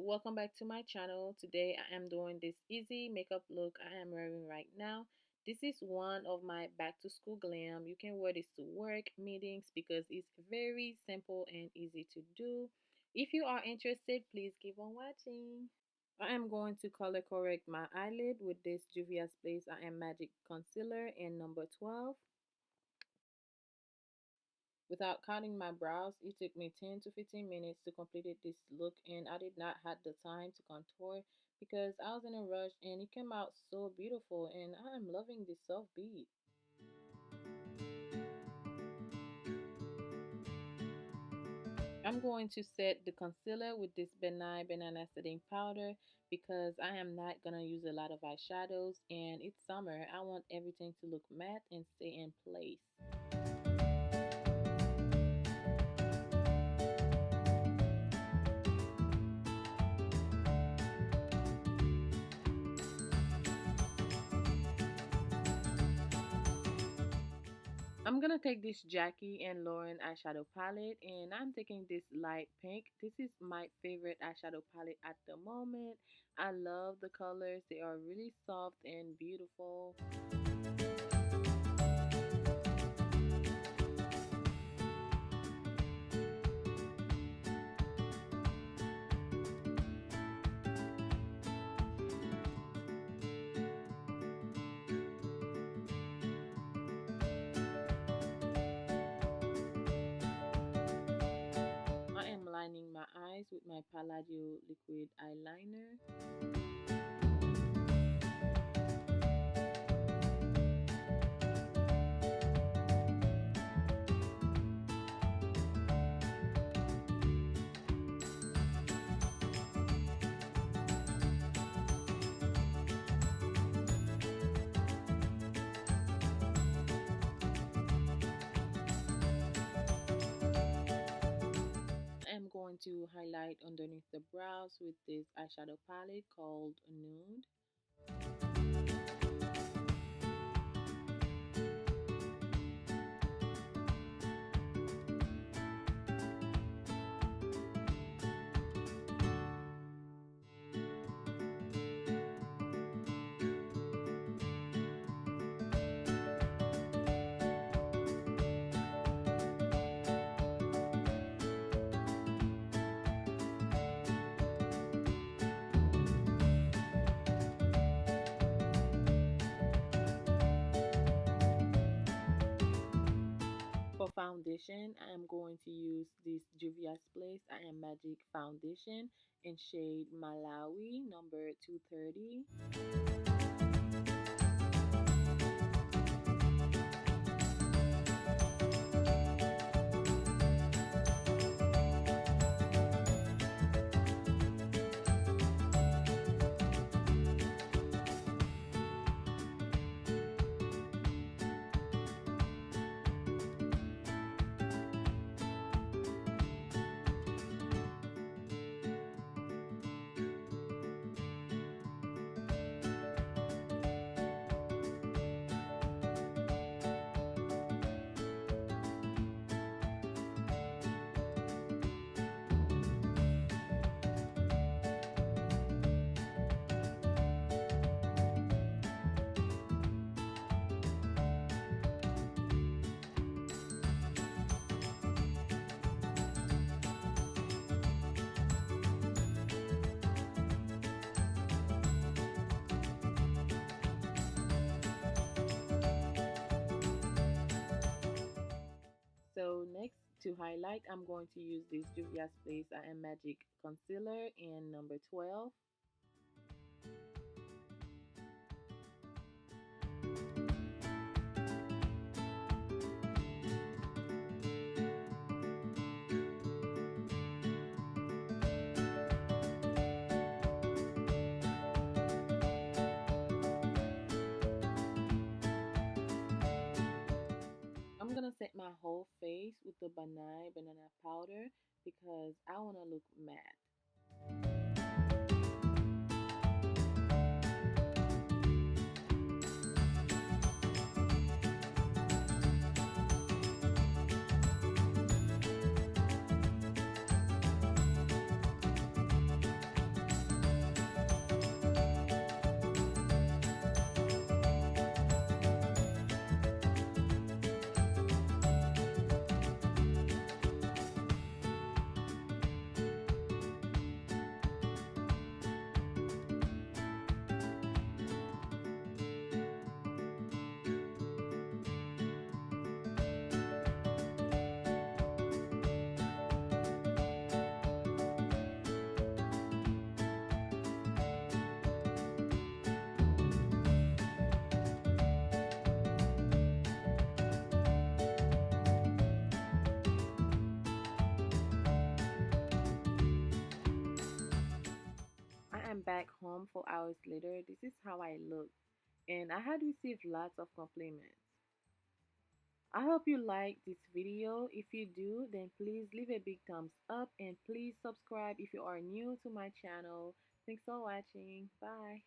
welcome back to my channel. Today I am doing this easy makeup look I am wearing right now. This is one of my back to school glam. You can wear this to work, meetings because it's very simple and easy to do. If you are interested, please keep on watching. I am going to color correct my eyelid with this Juvia's Place I Am Magic Concealer in number 12. Without cutting my brows, it took me 10 to 15 minutes to complete this look, and I did not have the time to contour because I was in a rush, and it came out so beautiful, and I am loving this soft bead. I'm going to set the concealer with this benign banana setting powder because I am not going to use a lot of eyeshadows, and it's summer. I want everything to look matte and stay in place. I'm gonna take this Jackie and Lauren eyeshadow palette, and I'm taking this light pink. This is my favorite eyeshadow palette at the moment. I love the colors. They are really soft and beautiful. I am lining my eyes with my Palladio liquid eyeliner. I'm going to highlight underneath the brows with this eyeshadow palette called Nude. For foundation, I am going to use this Juvia's Place I Am Magic foundation in shade Malawi number 230. So next, to highlight, I'm going to use this Juvia's Place I Am Magic concealer in number 12. I'm gonna set my whole face with the banana powder because I wanna look matte. came back home 4 hours later, this is how I looked, and I had received lots of compliments. I hope you like this video. If you do, then please leave a big thumbs up and please subscribe if you are new to my channel. Thanks for watching. Bye.